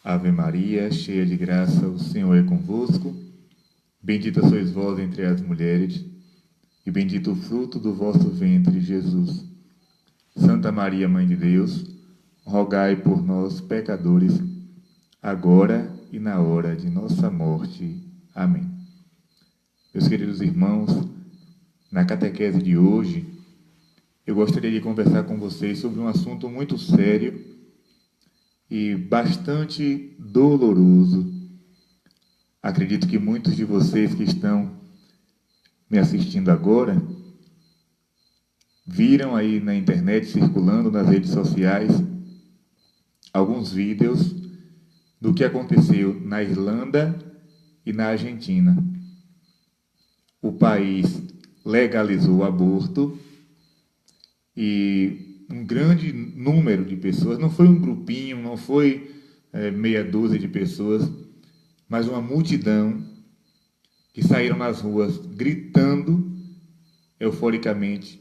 Ave Maria, cheia de graça, o Senhor é convosco. Bendita sois vós entre as mulheres, e bendito o fruto do vosso ventre, Jesus. Santa Maria, Mãe de Deus, rogai por nós, pecadores, agora e na hora de nossa morte. Amém. Meus queridos irmãos, na catequese de hoje, eu gostaria de conversar com vocês sobre um assunto muito sério e bastante doloroso. Acredito que muitos de vocês que estão me assistindo agora viram aí na internet, circulando nas redes sociais, alguns vídeos do que aconteceu na Irlanda e na Argentina. O país legalizou o aborto e um grande número de pessoas, não foi um grupinho, não foi meia dúzia de pessoas, mas uma multidão que saíram nas ruas gritando euforicamente,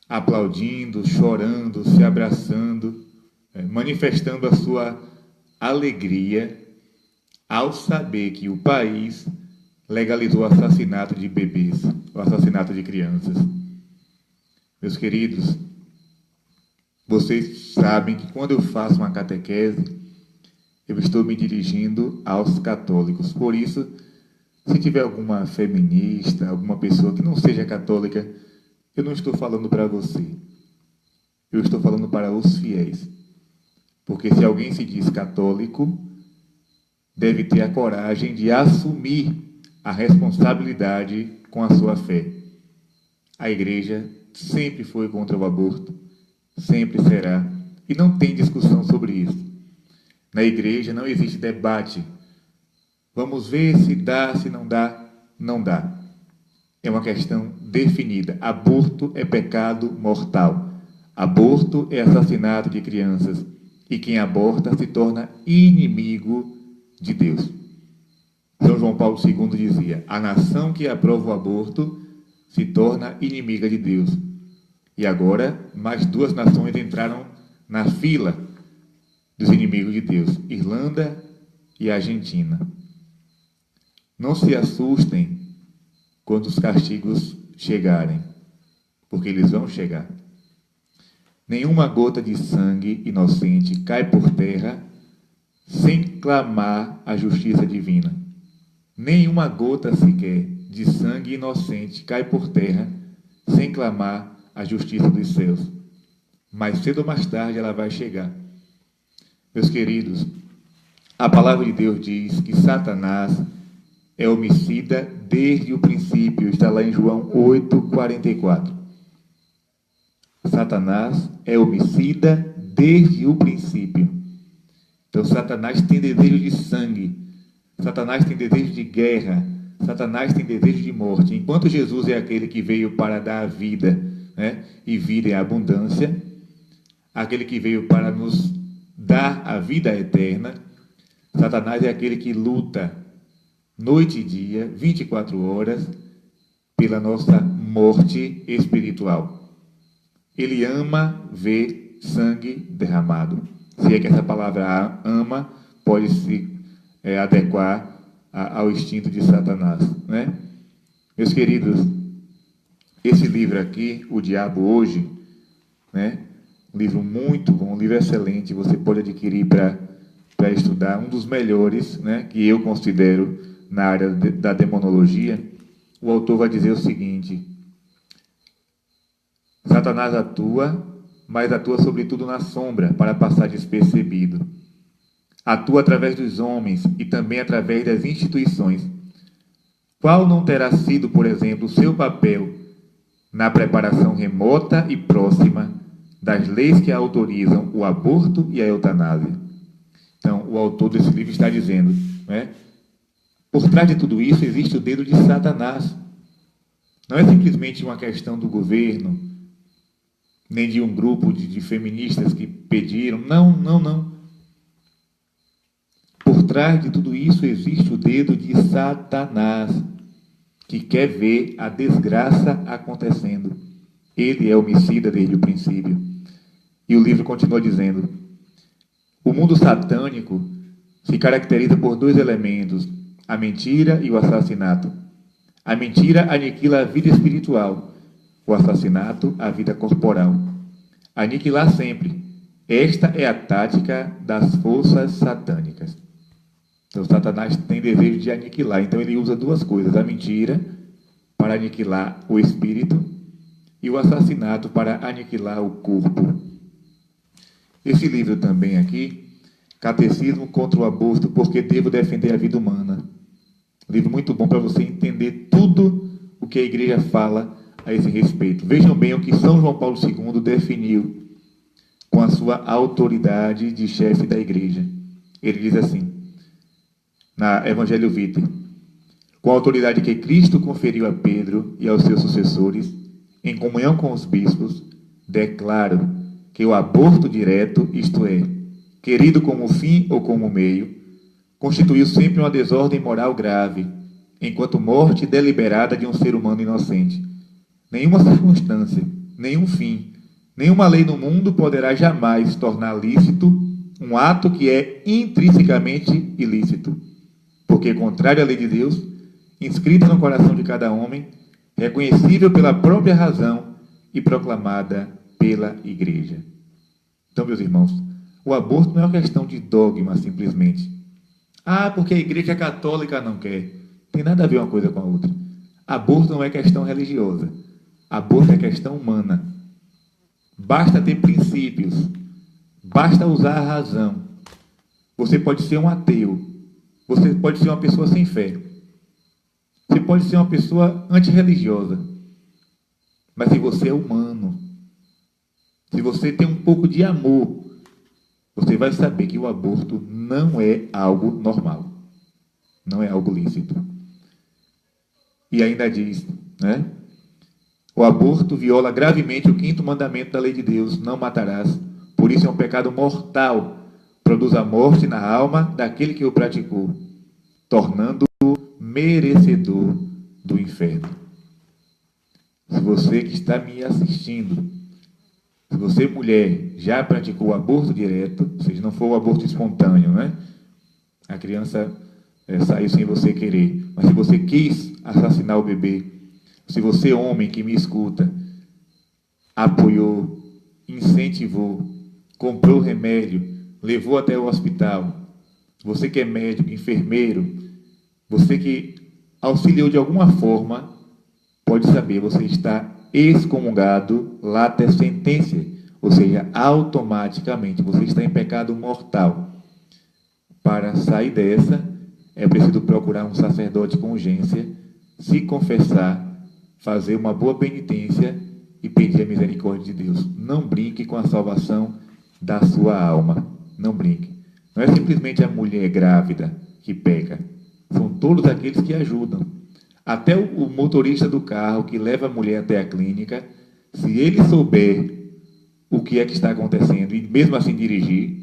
aplaudindo, chorando, se abraçando, manifestando a sua alegria ao saber que o país legalizou o assassinato de bebês, o assassinato de crianças. Meus queridos, vocês sabem que quando eu faço uma catequese, eu estou me dirigindo aos católicos. Por isso, se tiver alguma feminista, alguma pessoa que não seja católica, eu não estou falando para você. Eu estou falando para os fiéis. Porque se alguém se diz católico, deve ter a coragem de assumir a responsabilidade com a sua fé. A igreja sempre foi contra o aborto, sempre será, e não tem discussão sobre isso. Na igreja não existe debate. Vamos ver se dá, se não dá. Não dá. É uma questão definida. Aborto é pecado mortal. Aborto é assassinato de crianças. E quem aborta se torna inimigo de Deus. São João Paulo II dizia: a nação que aprova o aborto se torna inimiga de Deus. E agora, mais duas nações entraram na fila dos inimigos de Deus, Irlanda e Argentina. Não se assustem quando os castigos chegarem, porque eles vão chegar. Nenhuma gota de sangue inocente cai por terra sem clamar a justiça divina. Nenhuma gota sequer de sangue inocente cai por terra sem clamar a justiça dos céus. Mais cedo ou mais tarde ela vai chegar. Meus queridos, a palavra de Deus diz que Satanás é homicida desde o princípio. Está lá em João 8:44. Satanás é homicida desde o princípio. Então Satanás tem desejo de sangue. Satanás tem desejo de guerra. Satanás tem desejo de morte. Enquanto Jesus é aquele que veio para dar a vida, e vida em abundância, aquele que veio para nos dar a vida eterna, Satanás é aquele que luta noite e dia, 24 horas, pela nossa morte espiritual. Ele ama ver sangue derramado. Se é que essa palavra ama pode se adequar ao instinto de Satanás, Meus queridos, esse livro aqui, O Diabo Hoje, um livro muito bom, um livro excelente, você pode adquirir para estudar, um dos melhores, que eu considero na área da demonologia. O autor vai dizer o seguinte: Satanás atua, mas atua sobretudo na sombra, para passar despercebido. Atua através dos homens e também através das instituições. Qual não terá sido, por exemplo, o seu papel na preparação remota e próxima das leis que autorizam o aborto e a eutanásia? Então, o autor desse livro está dizendo, por trás de tudo isso existe o dedo de Satanás. Não é simplesmente uma questão do governo, nem de um grupo de feministas que pediram. Não. Por trás de tudo isso existe o dedo de Satanás, que quer ver a desgraça acontecendo. Ele é homicida desde o princípio. E o livro continua dizendo: o mundo satânico se caracteriza por dois elementos, a mentira e o assassinato. A mentira aniquila a vida espiritual, o assassinato a vida corporal. Aniquilar sempre. Esta é a tática das forças satânicas. Então, Satanás tem desejo de aniquilar. Então, ele usa duas coisas: a mentira para aniquilar o espírito e o assassinato para aniquilar o corpo. Esse livro também aqui, Catecismo contra o Aborto, porque devo defender a vida humana. Livro muito bom para você entender tudo o que a igreja fala a esse respeito. Vejam bem o que São João Paulo II definiu com a sua autoridade de chefe da igreja. Ele diz assim, na Evangelho Vitae: com a autoridade que Cristo conferiu a Pedro e aos seus sucessores, em comunhão com os bispos, declaro que o aborto direto, isto é, querido como fim ou como meio, constituiu sempre uma desordem moral grave, enquanto morte deliberada de um ser humano inocente. Nenhuma circunstância, nenhum fim, nenhuma lei no mundo poderá jamais tornar lícito um ato que é intrinsecamente ilícito, porque, contrário à lei de Deus, inscrita no coração de cada homem, reconhecível pela própria razão e proclamada pela Igreja. Então, meus irmãos, o aborto não é uma questão de dogma, simplesmente. Ah, porque a Igreja Católica não quer. Tem nada a ver uma coisa com a outra. Aborto não é questão religiosa. Aborto é questão humana. Basta ter princípios. Basta usar a razão. Você pode ser um ateu. Você pode ser uma pessoa sem fé. Você pode ser uma pessoa antirreligiosa. Mas se você é humano, se você tem um pouco de amor, você vai saber que o aborto não é algo normal. Não é algo lícito. E ainda diz, né? O aborto viola gravemente o 5º mandamento da lei de Deus: não matarás. Por isso é um pecado mortal. Produz a morte na alma daquele que o praticou, tornando-o merecedor do inferno. Se você que está me assistindo, se você, mulher, já praticou o aborto direto, ou seja, não foi o aborto espontâneo, né? A criança saiu sem você querer, mas se você quis assassinar o bebê, se você, homem que me escuta, apoiou, incentivou, comprou remédio, levou até o hospital, você que é médico, enfermeiro, você que auxiliou de alguma forma, pode saber, você está excomungado late sententia, ou seja, automaticamente você está em pecado mortal. Para sair dessa, é preciso procurar um sacerdote com urgência, se confessar, fazer uma boa penitência e pedir a misericórdia de Deus. Não brinque com a salvação da sua alma. Não brinque. Não é simplesmente a mulher grávida que peca. São todos aqueles que ajudam. Até o motorista do carro que leva a mulher até a clínica, se ele souber o que é que está acontecendo e mesmo assim dirigir,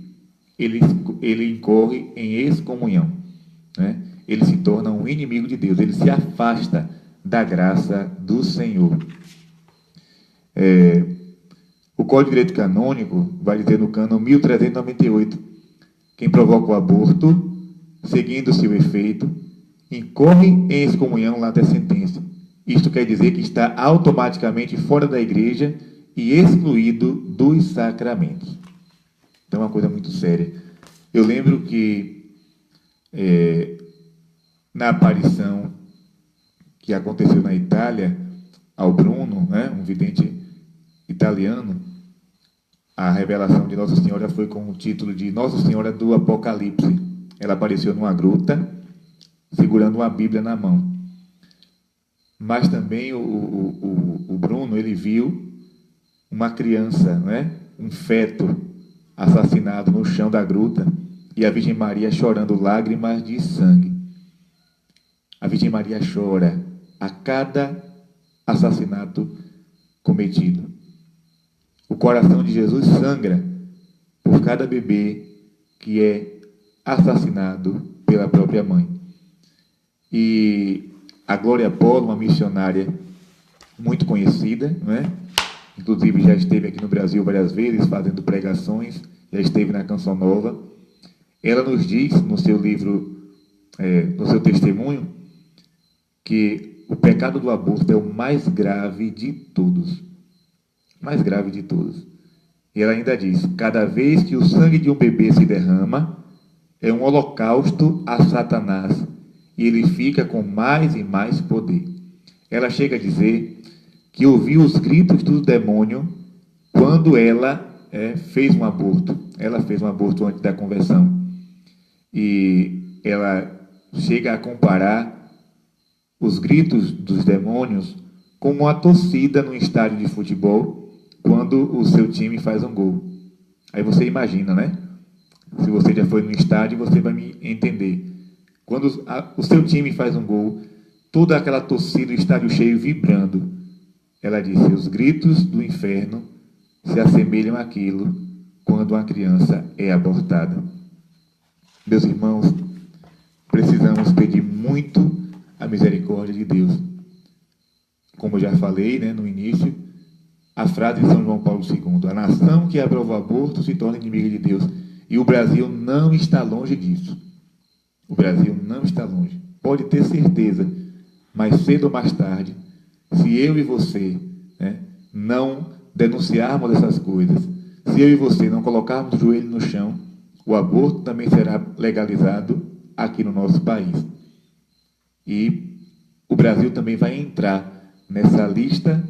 ele incorre em excomunhão, né? Ele se torna um inimigo de Deus, ele se afasta da graça do Senhor. O Código de Direito Canônico vai dizer no cânon 1398, quem provoca o aborto, seguindo seu efeito, incorre em excomunhão late sententia. Isto quer dizer que está automaticamente fora da igreja e excluído dos sacramentos. Então é uma coisa muito séria. Eu lembro que na aparição que aconteceu na Itália ao Bruno, né, um vidente italiano, a revelação de Nossa Senhora foi com o título de Nossa Senhora do Apocalipse. Ela apareceu numa gruta, segurando uma Bíblia na mão. Mas também o Bruno, ele viu uma criança, né, um feto assassinado no chão da gruta e a Virgem Maria chorando lágrimas de sangue. A Virgem Maria chora a cada assassinato cometido. O coração de Jesus sangra por cada bebê que é assassinado pela própria mãe. E a Glória Polo, uma missionária muito conhecida, não é? Inclusive já esteve aqui no Brasil várias vezes fazendo pregações, já esteve na Canção Nova. Ela nos diz, no seu livro, no seu testemunho, que o pecado do aborto é o mais grave de todos. Mais grave de todos. E ela ainda diz: cada vez que o sangue de um bebê se derrama, é um holocausto a Satanás, e ele fica com mais e mais poder. Ela chega a dizer que ouviu os gritos do demônio quando ela fez um aborto. Ela fez um aborto antes da conversão. E ela chega a comparar os gritos dos demônios como uma torcida no estádio de futebol quando o seu time faz um gol. Aí você imagina, né? Se você já foi no estádio, você vai me entender. Quando o seu time faz um gol, toda aquela torcida, o estádio cheio, vibrando. Ela disse: os gritos do inferno se assemelham àquilo quando uma criança é abortada. Meus irmãos, precisamos pedir muito a misericórdia de Deus. Como eu já falei, no início, a frase de São João Paulo II: a nação que aprova o aborto se torna inimiga de Deus. E o Brasil não está longe disso. O Brasil não está longe. Pode ter certeza, mais cedo ou mais tarde, se eu e você não denunciarmos essas coisas, se eu e você não colocarmos o joelho no chão, o aborto também será legalizado aqui no nosso país. E o Brasil também vai entrar nessa lista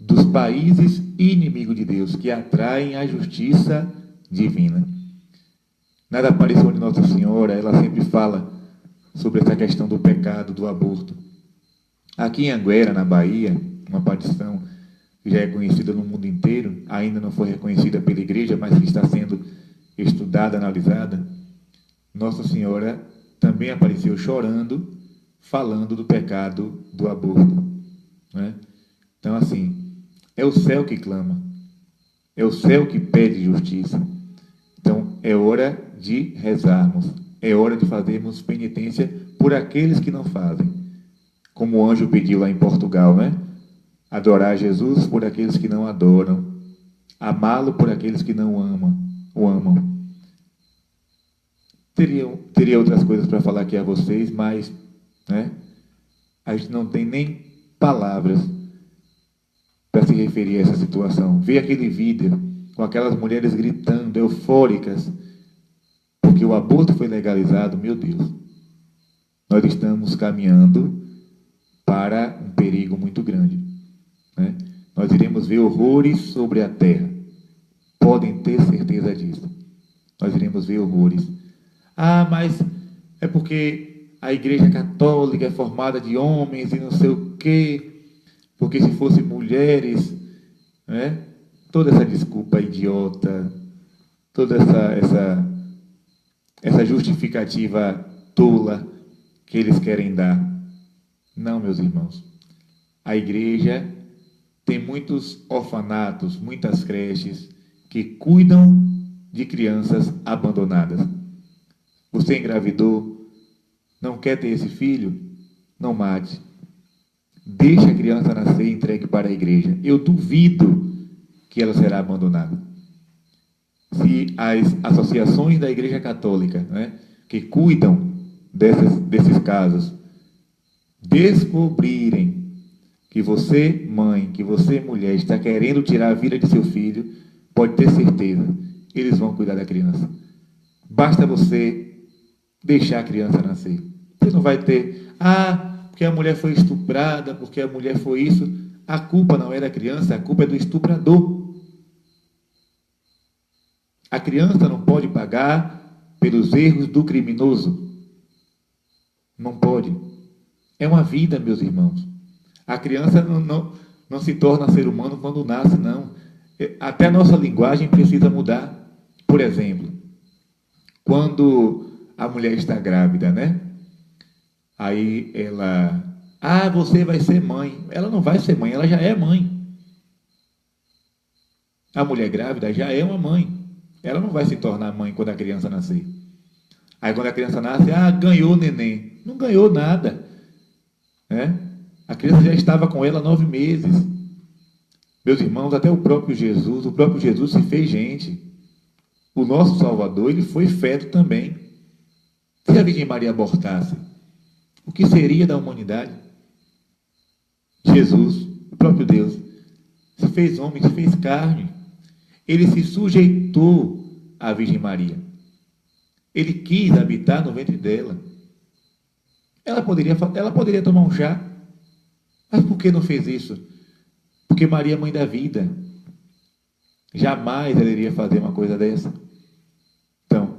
dos países inimigos de Deus, que atraem a justiça divina. Na aparição de Nossa Senhora, ela sempre fala sobre essa questão do pecado, do aborto. Aqui em Anguera, na Bahia, uma aparição que já é conhecida no mundo inteiro, ainda não foi reconhecida pela igreja, mas que está sendo estudada, analisada, Nossa Senhora também apareceu chorando, falando do pecado do aborto. Então, assim, é o céu que clama, é o céu que pede justiça. Então, é hora de rezarmos, é hora de fazermos penitência por aqueles que não fazem. Como o anjo pediu lá em Portugal, adorar Jesus por aqueles que não adoram, amá-lo por aqueles que não o amam. Teria outras coisas para falar aqui a vocês, mas a gente não tem nem palavras para se referir a essa situação. Ver aquele vídeo com aquelas mulheres gritando, eufóricas, porque o aborto foi legalizado, meu Deus. Nós estamos caminhando para um perigo muito grande. Nós iremos ver horrores sobre a terra. Podem ter certeza disso. Nós iremos ver horrores. Ah, mas é porque a Igreja Católica é formada de homens e não sei o quê. Porque se fossem mulheres, toda essa desculpa idiota, toda essa justificativa tola que eles querem dar. Não, meus irmãos. A igreja tem muitos orfanatos, muitas creches que cuidam de crianças abandonadas. Você engravidou, não quer ter esse filho? Não mate. Deixe a criança nascer e entregue para a igreja. Eu duvido que ela será abandonada. Se as associações da Igreja Católica, que cuidam desses casos, descobrirem que você, mãe, que você, mulher, está querendo tirar a vida de seu filho, pode ter certeza, eles vão cuidar da criança. Basta você deixar a criança nascer. Você não vai ter, porque a mulher foi estuprada, porque a mulher foi isso. A culpa não é da criança, a culpa é do estuprador. A criança não pode pagar pelos erros do criminoso. Não pode. É uma vida, meus irmãos. A criança não se torna ser humano quando nasce, não. Até a nossa linguagem precisa mudar. Por exemplo, quando a mulher está grávida, aí ela... você vai ser mãe. Ela não vai ser mãe, ela já é mãe. A mulher grávida já é uma mãe. Ela não vai se tornar mãe quando a criança nascer. Aí quando a criança nasce, ganhou o neném. Não ganhou nada. A criança já estava com ela 9 meses. Meus irmãos, até o próprio Jesus se fez gente. O nosso Salvador, ele foi feto também. Se a Virgem Maria abortasse, o que seria da humanidade? Jesus, o próprio Deus, se fez homem, se fez carne. Ele se sujeitou à Virgem Maria. Ele quis habitar no ventre dela. Ela poderia tomar um chá, mas por que não fez isso? Porque Maria é mãe da vida. Jamais ela iria fazer uma coisa dessa. Então,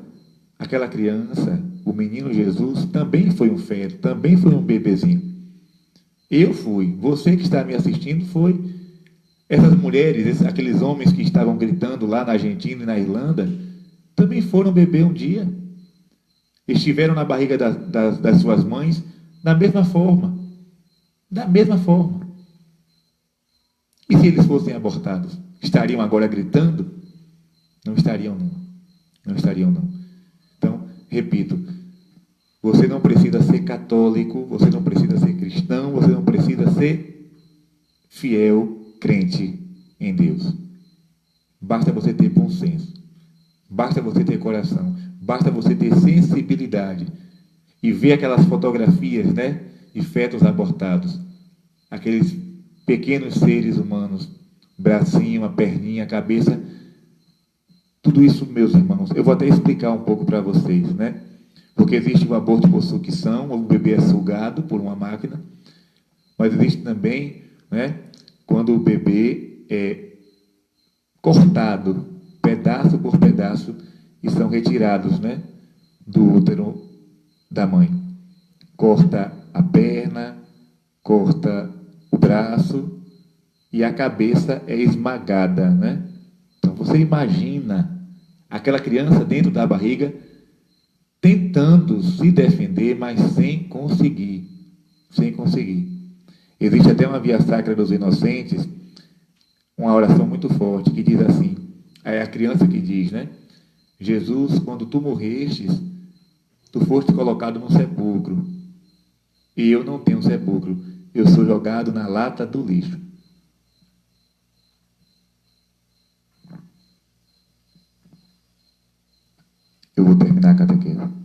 aquela criança, o menino Jesus, também foi um feto, também foi um bebezinho. Eu fui, você que está me assistindo foi. Essas mulheres, aqueles homens que estavam gritando lá na Argentina e na Irlanda, também foram beber um dia. Estiveram na barriga das suas mães da mesma forma. Da mesma forma. E se eles fossem abortados? Estariam agora gritando? Não estariam, não. Não estariam, não. Então, repito, você não precisa ser católico, você não precisa ser cristão, você não precisa ser fiel, crente em Deus. Basta você ter bom senso. Basta você ter coração. Basta você ter sensibilidade. E ver aquelas fotografias, né, de fetos abortados. Aqueles pequenos seres humanos. Bracinho, a perninha, a cabeça. Tudo isso, meus irmãos, eu vou até explicar um pouco para vocês, né? Porque existe o aborto por sucção, o bebê é sugado por uma máquina. Mas existe também, né, quando o bebê é cortado, pedaço por pedaço, e são retirados, né, do útero da mãe. Corta a perna, corta o braço e a cabeça é esmagada, né? Então você imagina aquela criança dentro da barriga tentando se defender, mas sem conseguir. Sem conseguir. Existe até uma via sacra dos inocentes, uma oração muito forte, que diz assim, é a criança que diz, né? Jesus, quando tu morrestes, tu foste colocado num sepulcro. E eu não tenho sepulcro. Eu sou jogado na lata do lixo. Eu vou terminar a catequese.